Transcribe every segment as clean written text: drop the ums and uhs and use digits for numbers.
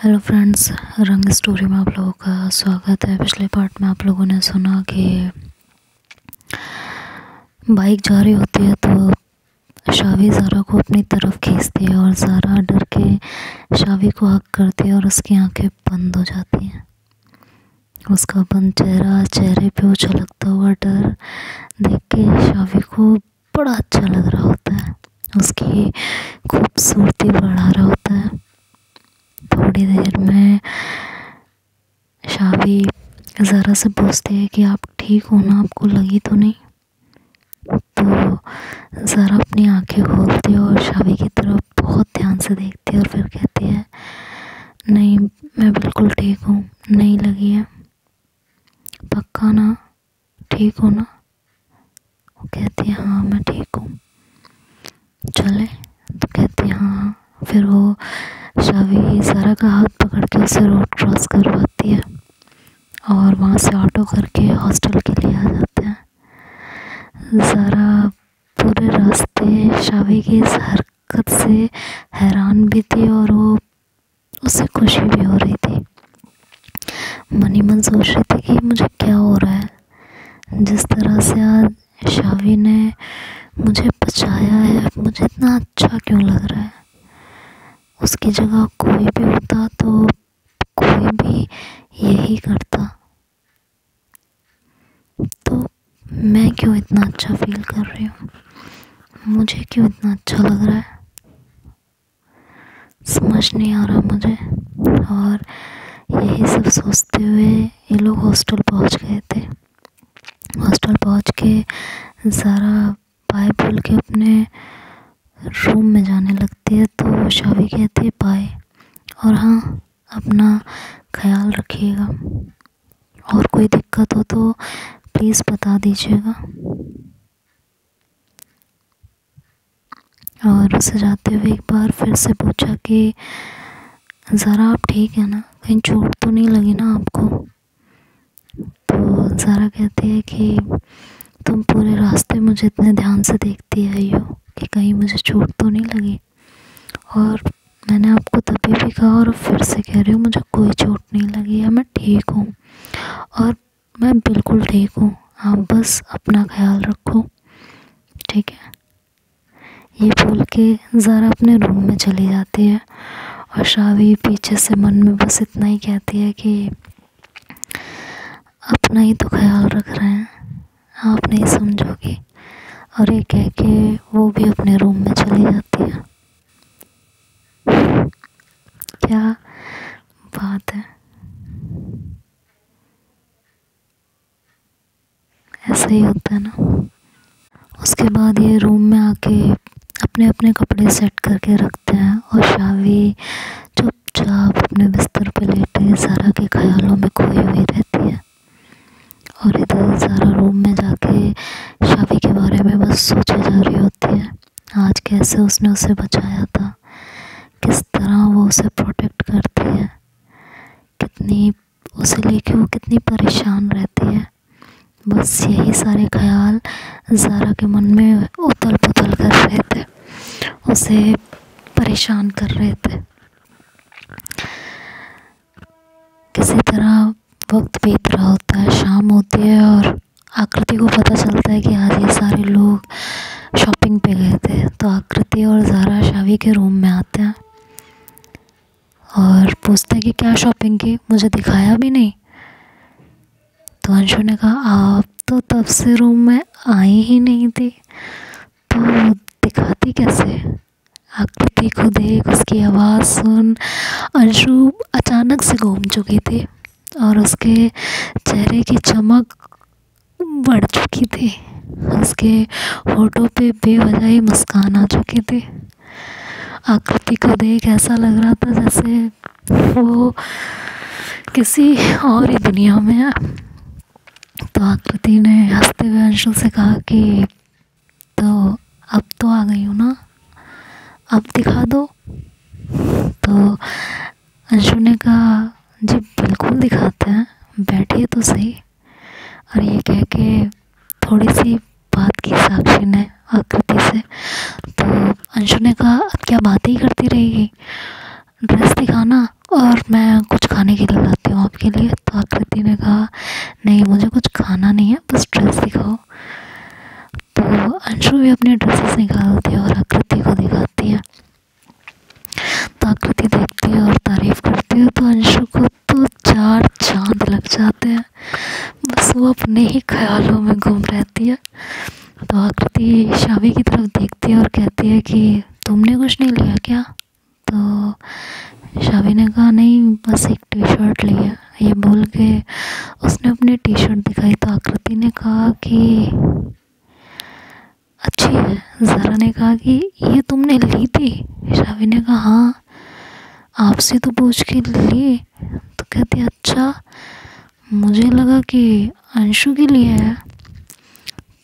Hello friends, रंग story में आप लोगों का स्वागत है। पिछले पार्ट में आप लोगों ने सुना कि बाइक जा रही होती है तो शावी ज़ारा को अपनी तरफ खींचती है और ज़ारा डर के शावी को हक करती है और उसकी आंखें बंद हो जाती हैं। उसका बंद चेहरे पे वो छलकता हुआ डर देख के शावी को बड़ा अच्छा लग रहा होता है, उसकी खूबसूरती बढ़ा रहा होता है। थोड़ी देर में शावी ज़ारा से पूछती है कि आप ठीक हो ना, आपको लगी तो नहीं? तो ज़ारा अपनी आंखें खोलती है और शावी की तरफ बहुत ध्यान से देखती है और फिर कहती है, नहीं मैं बिल्कुल ठीक हूँ, नहीं लगी है, पक्का ना, ठीक हो ना? वो कहती है हाँ मैं ठीक हूँ, चले? तो कहती है हाँ। फिर वो शावी ज़ारा का हाथ पकड़ के उसे रोड क्रॉस करवाती है और वहाँ से ऑटो करके हॉस्टल के लिए आ जाते हैं। ज़ारा पूरे रास्ते शावी की इस हरकत से हैरान भी थी और वो उससे खुशी भी हो रही थी। मन ही मन सोच रही थी कि मुझे क्या हो रहा है, जिस तरह से आज शावी ने मुझे बचाया है, मुझे इतना अच्छा क्यों लग रहा है। उसकी जगह कोई भी होता तो कोई भी यही करता, तो मैं क्यों इतना अच्छा फील कर रही हूँ, मुझे क्यों इतना अच्छा लग रहा है, समझ नहीं आ रहा मुझे। और यही सब सोचते हुए ये लोग हॉस्टल पहुँच गए थे। हॉस्टल पहुँच के ज़ारा बाय बोल के अपने रूम में जाने लगती है तो शावी कहती है बाय, और हाँ अपना ख्याल रखिएगा और कोई दिक्कत हो तो प्लीज़ बता दीजिएगा। और उसे जाते हुए एक बार फिर से पूछा कि ज़ारा आप ठीक है ना, कहीं चोट तो नहीं लगी ना आपको? तो ज़ारा कहती है कि तुम पूरे रास्ते मुझे इतने ध्यान से देखती आई हो कि कहीं मुझे चोट तो नहीं लगी, और मैंने आपको तभी भी कहा और फिर से कह रही हूँ मुझे कोई चोट नहीं लगी है, मैं ठीक हूँ और मैं बिल्कुल ठीक हूँ, आप बस अपना ख्याल रखो, ठीक है? ये बोल के ज़ारा अपने रूम में चली जाती है और शावी पीछे से मन में बस इतना ही कहती है कि अपना ही तो ख्याल रख रहे हैं, आप नहीं समझोगी। और ये कह के वो भी अपने रूम में चली जाती है। क्या बात है, ऐसा ही होता है ना। उसके बाद ये रूम में आके अपने अपने कपड़े सेट करके रखते हैं और शावी चुपचाप अपने बिस्तर पे लेटे ज़ारा के ख्यालों में खोई हुई रहती है। और इधर ज़ारा रूम में जाके शावी के बारे में बस सोचे जा रही होती है, आज कैसे उसने उसे बचाया था, किस तरह वो उसे प्रोटेक्ट करती है, कितनी उसे लेके वो कितनी परेशान रहती है। बस यही सारे ख्याल ज़ारा के मन में उथल पुथल कर रहे थे, उसे परेशान कर रहे थे। किसी तरह वक्त बीत रहा होता है, शाम होती है और आकृति को पता चलता है कि आज ये सारे लोग शॉपिंग पे गए थे। तो आकृति और ज़ारा शावी के रूम में आते हैं और पूछते हैं कि क्या शॉपिंग की, मुझे दिखाया भी नहीं। तो अंशु ने कहा आप तो तब से रूम में आई ही नहीं थी, तो दिखाती कैसे? आकृति को देख, उसकी आवाज़ सुन अंशु अचानक से घूम चुकी थी और उसके चेहरे की चमक बढ़ चुकी थी, उसके होठों पे बेवजह ही मुस्कान आ चुकी थी। आकृति को देख ऐसा लग रहा था जैसे वो किसी और ही दुनिया में है। तो आकृति ने हंसते हुए अंशु से कहा कि तो अब तो आ गई हूँ ना, अब दिखा दो। तो अंशु ने कहा जी बिल्कुल दिखाते हैं, बैठिए तो सही। और ये कह के थोड़ी सी बात की साक्षी ने आकृति से। तो अंशु ने कहा अब क्या बातें ही करती रहेगी, ड्रेस दिखाना और मैं कुछ खाने के लिए लाती हूँ आपके लिए। तो आकृति ने कहा नहीं मुझे कुछ खाना नहीं है, बस ड्रेस दिखाओ। तो अंशु भी अपनी ड्रेसेस निकालती है और आकृति को दिखाती है। तो आकृति देखती है और तारीफ करती है, तो अंशु को तो चार चांद लग जाते हैं। बस वो अपने ही ख्यालों में गुम रहती है। तो आकृति शावी की तरफ देखती है और कहती है कि तुमने कुछ नहीं लिया क्या? तो शावी ने कहा नहीं बस एक टी शर्ट ली है। ये बोल के उसने अपनी टी शर्ट दिखाई। तो आकृति ने कहा कि अच्छी है। ज़रा ने कहा कि ये तुमने ली थी? शावी ने कहा हाँ आपसे तो पूछ के ली। तो कहती अच्छा मुझे लगा कि अंशु के लिए है।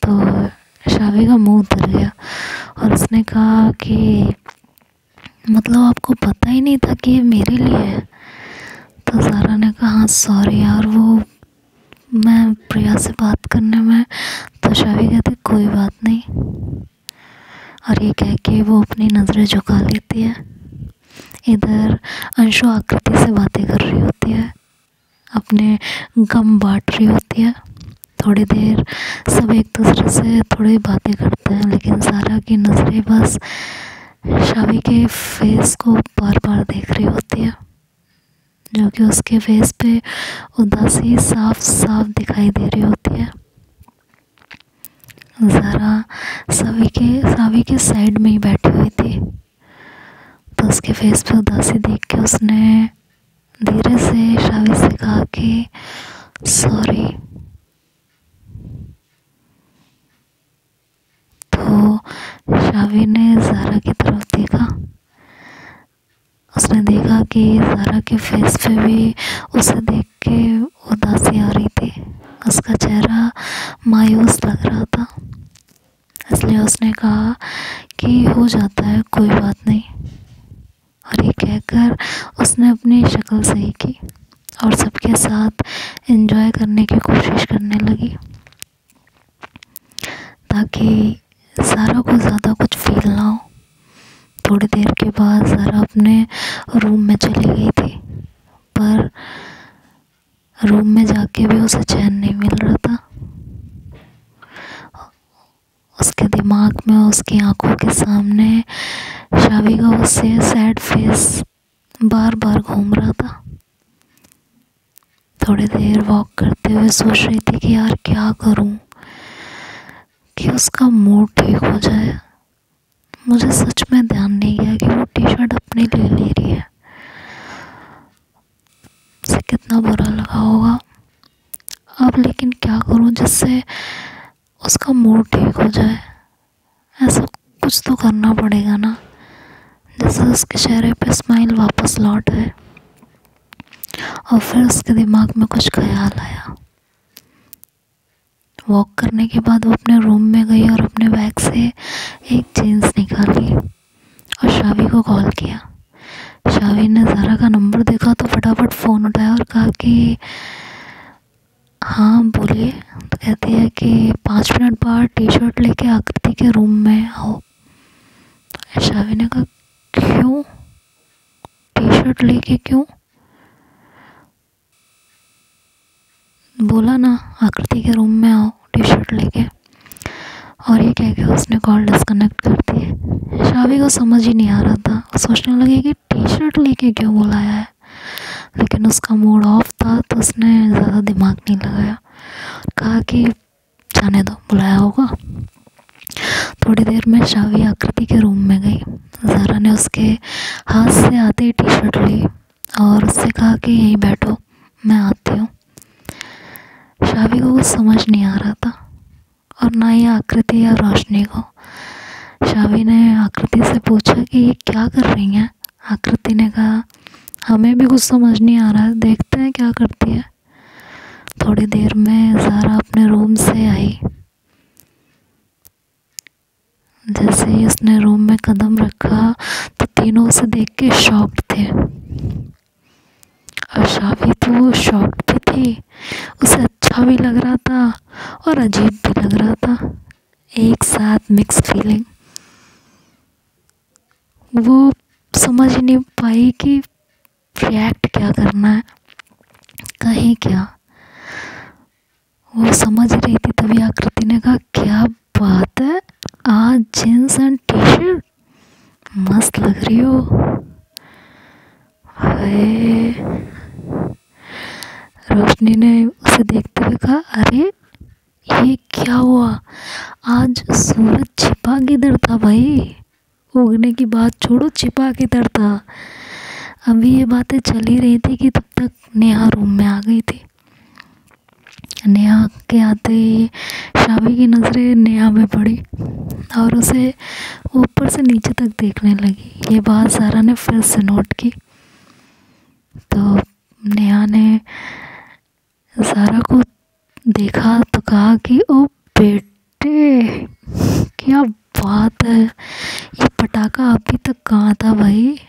तो शावी का मुंह उतर गया और उसने कहा कि मतलब आपको पता ही नहीं था कि ये मेरे लिए है? तो ज़ारा ने कहा हाँ सॉरी यार, वो मैं प्रिया से बात करने में। तो शावी कहती कोई बात नहीं। और ये कह के वो अपनी नज़रें झुका लेती है। इधर अंशु आकृति से बातें कर रही होती है, अपने गम बांट रही होती है। थोड़ी देर सब एक दूसरे से थोड़ी बातें करते हैं, लेकिन ज़ारा की नज़रें बस शावी के फेस को बार बार देख रही होती है, जो कि उसके फेस पे उदासी साफ साफ दिखाई दे रही होती है। ज़ारा शावी के साइड में ही बैठी हुई थी। तो उसके फेस पे उदासी देख के उसने धीरे से शावी से कहा कि सॉरी। तो शावी ने ज़ारा की तरफ देखा। उसने देखा कि ज़ारा के फेस पे भी उसे देख के उदासी आ रही थी। उसका चेहरा मायूस लग रहा था। इसलिए उसने कहा कि हो जाता है कोई बात नहीं। और ये कहकर उसने अपनी शक्ल सही की और सबके साथ एंजॉय करने की कोशिश करने लगी, ताकि ज़ारा को ज़्यादा कुछ फील ना हो। थोड़ी देर के बाद ज़ारा अपने रूम में चली गई थी, पर रूम में जाके भी उसे चैन नहीं मिल रहा था। उसके दिमाग में उसकी आंखों के सामने शावी का उससे सैड फेस बार बार घूम रहा था। थोड़ी देर वॉक करते हुए सोच रही थी कि यार क्या करूं कि उसका मूड ठीक हो जाए। मुझे सच में ध्यान नहीं गया कि वो टी शर्ट अपने लिए ले रही है। उसे कितना बुरा लगा होगा अब, लेकिन क्या करूं जिससे उसका मूड ठीक हो जाए। ऐसा कुछ तो करना पड़ेगा ना, जिससे उसके चेहरे पे स्माइल वापस लौट आए। और फिर उसके दिमाग में कुछ ख्याल आया। वॉक करने के बाद वो अपने रूम में गई और अपने बैग से एक जीन्स निकाली और शावी को कॉल किया। शावी ने ज़ारा का नंबर देखा तो फटाफट फ़ोन उठाया और कहा कि हाँ बोलिए। तो कहती है कि 5 मिनट बाद टी शर्ट लेके आकृति के रूम में आओ। शावी ने कहा क्यों? टी शर्ट लेके क्यों? बोला ना आकृति के रूम में आओ टी शर्ट लेके। और ये कह के उसने कॉल डिस्कनेक्ट कर दी। शावी को समझ ही नहीं आ रहा था। वो सोचने लगी कि टी शर्ट लेके क्यों बुलाया है, लेकिन उसका मूड ऑफ था तो उसने ज़्यादा दिमाग नहीं लगाया। कहा कि जाने दो, बुलाया होगा। थोड़ी देर में शावी आकृति के रूम में गई। ज़ारा ने उसके हाथ से आते ही टी शर्ट ली और उससे कहा कि यहीं बैठो मैं आती हूँ। शावी को कुछ समझ नहीं आ रहा था और ना ही आकृति या रोशनी को। शावी ने आकृति से पूछा कि ये क्या कर रही हैं? आकृति ने कहा हमें भी कुछ समझ नहीं आ रहा है, देखते हैं क्या करती है। थोड़ी देर में ज़ारा अपने रूम से आई। जैसे ही उसने रूम में कदम रखा तो तीनों उसे देख के शॉक्ड थे। और शावी तो शॉक्ड भी थी, उसे अच्छा भी लग रहा था और अजीब भी लग रहा था, एक साथ मिक्स फीलिंग। वो समझ ही नहीं पाई कि रिएक्ट क्या करना है, कहें क्या, वो समझ रही थी। तभी आकृति ने कहा क्या बात है, आज जींस एंड टी शर्ट मस्त लग रही हो। हाय, रोशनी ने उसे देखते हुए कहा अरे ये क्या हुआ, आज सूरज छिपा किधर था भाई, उगने की बात छोड़ो, छिपा किधर था। अभी ये बातें चल ही रही थी कि तब तक नेहा रूम में आ गई थी। नेहा के आते ही शावी की नज़रें नेहा में पड़ी और उसे ऊपर से नीचे तक देखने लगी। ये बात ज़ारा ने फिर से नोट की तो नेहा ने ज़ारा को देखा तो कहा कि ओ बेटे क्या बात है, ये पटाखा अभी तक कहाँ था भाई।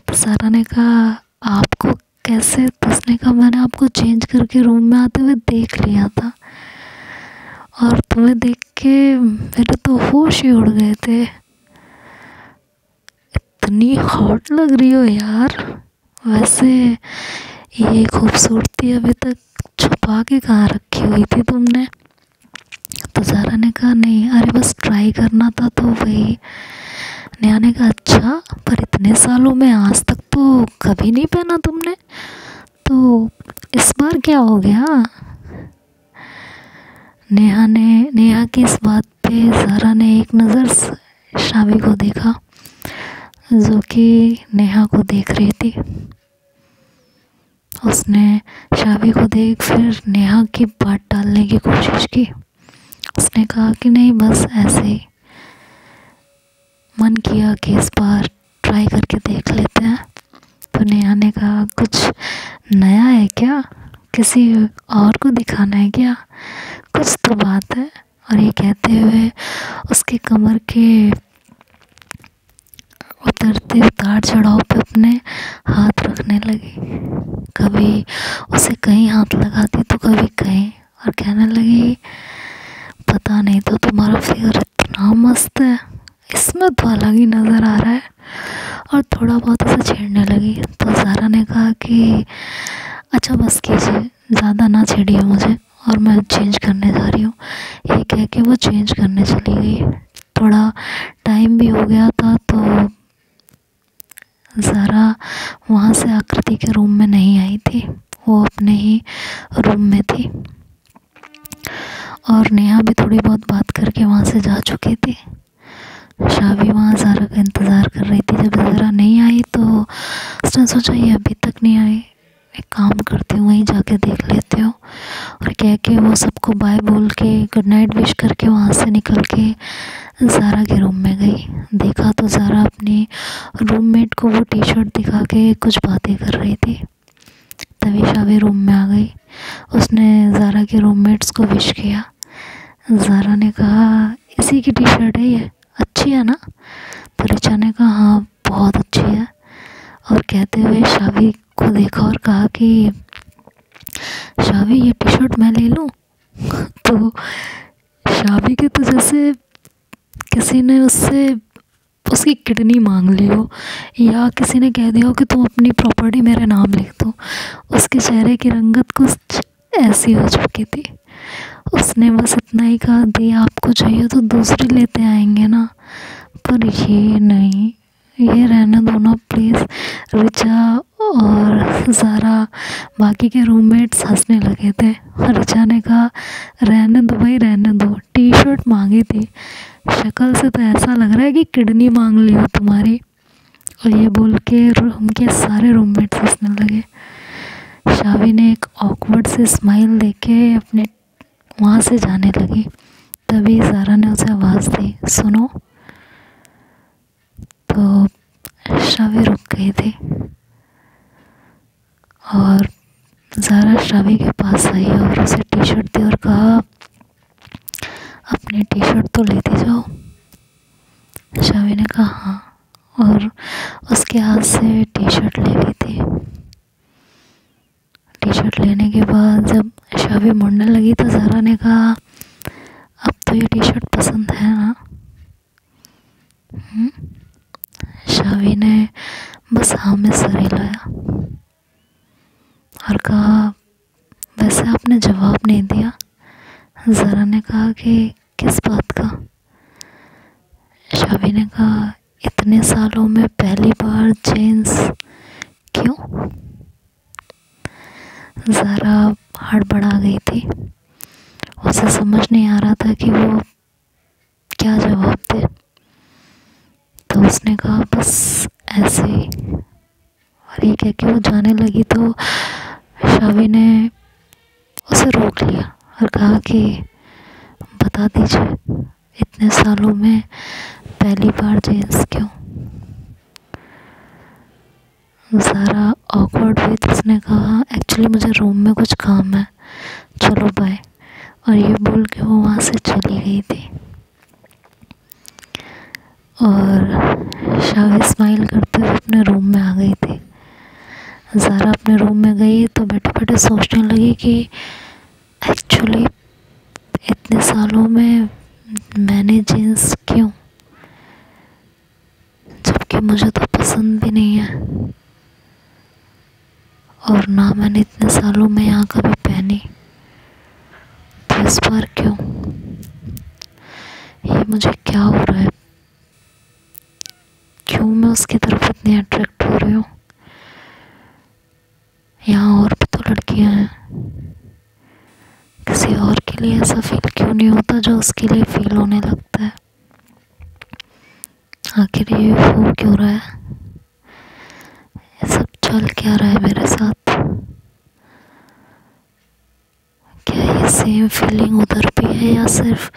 तो ज़ारा ने कहा आपको कैसे, तो उसने कहा मैंने आपको चेंज करके रूम में आते हुए देख लिया था और तुम्हें देख के मेरे तो होश ही उड़ गए थे, इतनी हॉट लग रही हो यार। वैसे ये खूबसूरती अभी तक छुपा के कहाँ रखी हुई थी तुमने। तो ज़ारा ने कहा नहीं, अरे बस ट्राई करना था तो वही। नेहा ने कहा अच्छा, पर इतने सालों में आज तक तो कभी नहीं पहना तुमने, तो इस बार क्या हो गया। नेहा की इस बात पे ज़ारा ने एक नज़र शावी को देखा जो कि नेहा को देख रही थी। उसने शावी को देख फिर नेहा की बात टालने की कोशिश की। उसने कहा कि नहीं बस ऐसे ही मन किया कि इस बार ट्राई करके देख लेते हैं। तो नेहा ने कहा कुछ नया है क्या, किसी और को दिखाना है क्या, कुछ तो बात है। और ये कहते हुए उसके कमर के उतरते उतार चढ़ाव पे अपने हाथ रखने लगी। कभी उसे कहीं हाथ लगाती तो कभी कहीं, और कहने लगी पता नहीं तो तुम्हारा फिगर इतना मस्त है, इसमें तो अलग ही नज़र आ रहा है। और थोड़ा बहुत उसे छेड़ने लगी। तो ज़ारा ने कहा कि अच्छा बस कीजिए, ज़्यादा ना छेड़िए मुझे और मैं चेंज करने जा रही हूँ। ये कह के वो चेंज करने चली गई। थोड़ा टाइम भी हो गया था तो ज़ारा वहाँ से आकृति के रूम में नहीं आई थी, वो अपने ही रूम में थी। और नेहा भी थोड़ी बहुत बात करके वहाँ से जा चुकी थी। शावी वहाँ ज़ारा का इंतज़ार कर रही थी। जब ज़ारा नहीं आई तो उसने सोचा ये अभी तक नहीं आई, एक काम करती हूँ वहीं जाके देख लेती हूँ। और कह के वो सबको बाय बोल के गुड नाइट विश करके वहाँ से निकल के ज़ारा के रूम में गई। देखा तो ज़ारा अपनी रूममेट को वो टी शर्ट दिखा के कुछ बातें कर रही थी। तभी शावी रूम में आ गई। उसने ज़ारा के रूममेट्स को विश किया। ज़ारा ने कहा इसी की टी शर्ट है ये, अच्छी है ना। तो रिचा ने कहा हाँ बहुत अच्छी है। और कहते हुए शावी को देखा और कहा कि शावी ये टी शर्ट मैं ले लूँ। तो शावी के तो जैसे किसी ने उससे उसकी किडनी मांग ली हो या किसी ने कह दिया हो कि तुम अपनी प्रॉपर्टी मेरे नाम लिख दो। उसके चेहरे की रंगत कुछ ऐसी हो चुकी थी। उसने बस इतना ही कहा दी आपको चाहिए तो दूसरी लेते आएंगे ना, पर ये नहीं, ये रहने दो ना प्लीज़। रिचा और ज़ारा बाकी के रूममेट्स हंसने लगे थे। रिचा ने कहा रहने दो भाई रहने दो, टी शर्ट मांगी थी, शक्ल से तो ऐसा लग रहा है कि किडनी मांग ली हो तुम्हारी। और ये बोल के रूम के सारे रूममेट्स हंसने लगे। शावी ने एक ऑकवर्ड से स्माइल देके अपने वहाँ से जाने लगी। तभी ज़ारा ने उसे आवाज़ दी सुनो। तो शावी रुक गई थी और ज़ारा शावी के पास आई और उसे टी शर्ट दी और कहा अपनी टी शर्ट तो लेती जाओ। शावी ने कहा हाँ, और उसके हाथ से टी शर्ट ले ली थी। टी शर्ट लेने के बाद जब शावी मुड़ने लगी तो ज़ारा ने कहा अब तो ये टी शर्ट पसंद है ना। शावी ने बस हाँ में सर हिलाया और कहा, वैसे आपने जवाब नहीं दिया। ज़रा ने कहा कि किस बात का? शावी ने कहा, इतने सालों में पहली बार जेंस। क्यों? ज़रा हड़बड़ा गई थी, उसे समझ नहीं आ रहा था कि वो क्या जवाब दे। तो उसने कहा, बस ऐसे ही। और ये कह के वो जाने लगी तो शावी ने उसे रोक लिया और कहा कि बता दीजिए, इतने सालों में पहली बार जेंस क्यों? ज़रा ऑकवर्ड हुई तो उसने कहा, एक्चुअली मुझे रूम में कुछ काम है, चलो बाय। और ये बोल के वो वहाँ से चली गई थी। और शावी स्माइल करते हुए अपने रूम में आ गई थी। ज़रा अपने रूम में गई तो बैठे बैठे सोचने लगी कि एक्चुअली इतने सालों में मैंने जीन्स क्यों, जबकि मुझे तो पसंद भी नहीं है और ना मैंने इतने सालों में यहाँ कभी पहनी, तो इस बार क्यों? ये मुझे क्या हो रहा है? क्यों मैं उसकी तरफ इतनी अट्रैक्ट हो रही हूँ? यहाँ और भी तो लड़कियाँ हैं, किसी और के लिए ऐसा फील क्यों नहीं होता जो उसके लिए फील होने लगता है? आखिर ये हो क्यों रहा है? ये सब चल क्या रहा है मेरे साथ? क्या ये सेम फीलिंग उधर भी है या सिर्फ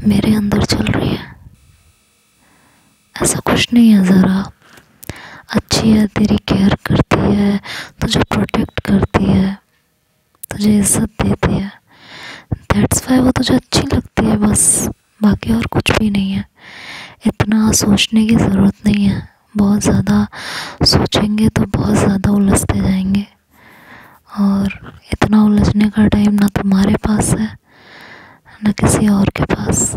मेरे अंदर चल रही है? ऐसा कुछ नहीं है। ज़रा अच्छी है, तेरी केयर करती है, तुझे प्रोटेक्ट करती है, तुझे इज्जत देती है, दैट्स वाई वो तुझे अच्छी लगती है बस, बाकी और कुछ भी नहीं है। इतना सोचने की ज़रूरत नहीं है। बहुत ज़्यादा सोचेंगे तो बहुत ज़्यादा उलझते जाएंगे और इतना उलझने का टाइम ना तुम्हारे पास है ना किसी और के पास।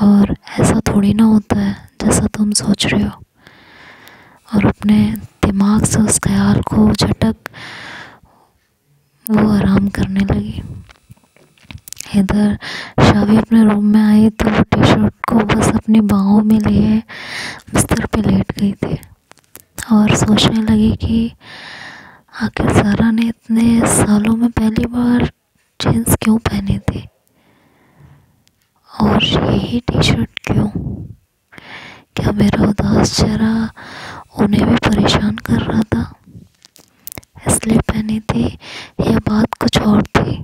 और ऐसा थोड़ी ना होता है जैसा तुम सोच रहे हो। और अपने दिमाग से उस ख्याल को झटक वो आराम करने लगी। इधर शावी अपने रूम में आई तो वो टी शर्ट को बस अपनी बाहों में लिए बिस्तर पे लेट गई थी और सोचने लगी कि आखिर ज़रा ने इतने सालों में पहली बार जीन्स क्यों पहनी थी और यही टी शर्ट क्यों? क्या मेरा उदास चेहरा उन्हें भी परेशान कर रहा था इसलिए पहनी थी, या बात कुछ और थी,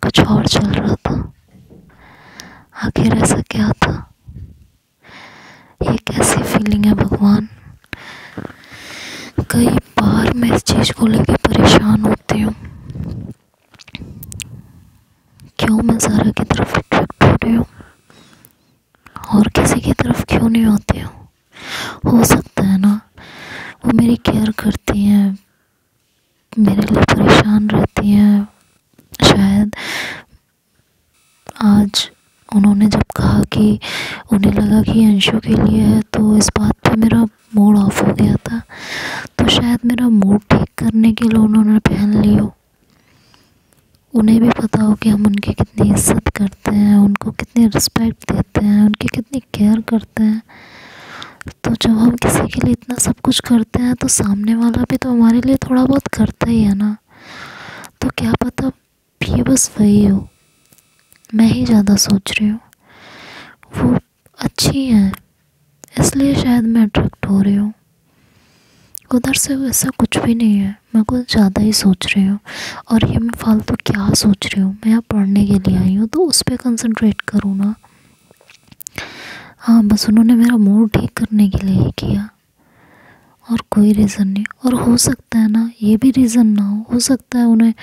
कुछ और चल रहा था? आखिर ऐसा क्या था? ये कैसी फीलिंग है भगवान? कई बार मैं इस चीज़ को लेकर परेशान होती हूँ, क्यों मैं ज़रा की तरफ अट्रैक्ट हो रही हूँ और किसी की तरफ क्यों नहीं होती हूँ? हो सकता है ना वो मेरी केयर करती हैं, मेरे लिए परेशान रहती हैं। शायद आज उन्होंने जब कहा कि उन्हें लगा कि अंशु के लिए है तो इस बात पे मेरा मूड ऑफ हो गया था, तो शायद मेरा मूड ठीक करने के लिए उन्होंने पहन ली हो। उन्हें भी पता हो कि हम उनकी कितनी इज्जत करते हैं, उनको कितनी रिस्पेक्ट देते हैं, उनकी कितनी केयर करते हैं। तो जब हम किसी के लिए इतना सब कुछ करते हैं तो सामने वाला भी तो हमारे लिए थोड़ा बहुत करता ही है ना। तो क्या पता ये बस वही हो, मैं ही ज़्यादा सोच रही हूँ। वो अच्छी है इसलिए शायद मैं अट्रैक्ट हो रही हूँ। उधर से वैसा कुछ भी नहीं है, मैं कुछ ज़्यादा ही सोच रही हूँ। और ये मैं फालतू क्या सोच रही हूँ? मैं यहाँ पढ़ने के लिए आई हूँ तो उस पर कंसंट्रेट करूँ ना। हाँ, बस उन्होंने मेरा मूड ठीक करने के लिए ही किया और कोई रीज़न नहीं। और हो सकता है ना ये भी रीज़न ना हो सकता है उन्हें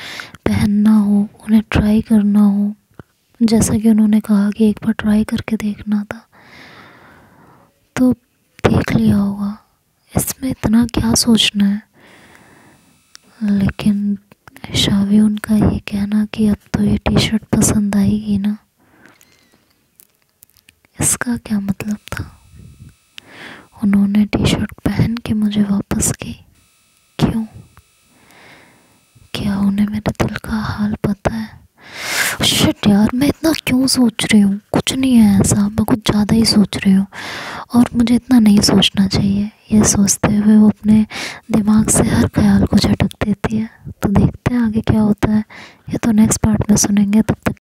पहनना हो, उन्हें ट्राई करना हो, जैसा कि उन्होंने कहा कि एक बार ट्राई करके देखना था, तो देख लिया होगा। इसमें इतना क्या सोचना है? लेकिन शावी उनका ये कहना कि अब तो ये टी शर्ट पसंद आएगी ना, इसका क्या मतलब था? उन्होंने टी शर्ट पहन के मुझे वापस की। क्यों? क्या उन्हें मेरे दिल का हाल पता है? शिट यार, मैं इतना क्यों सोच रही हूँ? कुछ नहीं है ऐसा, मैं कुछ ज़्यादा ही सोच रही हूँ और मुझे इतना नहीं सोचना चाहिए। ये सोचते हुए वो अपने दिमाग से हर ख्याल को झटक देती है। तो देखते हैं आगे क्या होता है। ये तो नेक्स्ट पार्ट में सुनेंगे। तब तक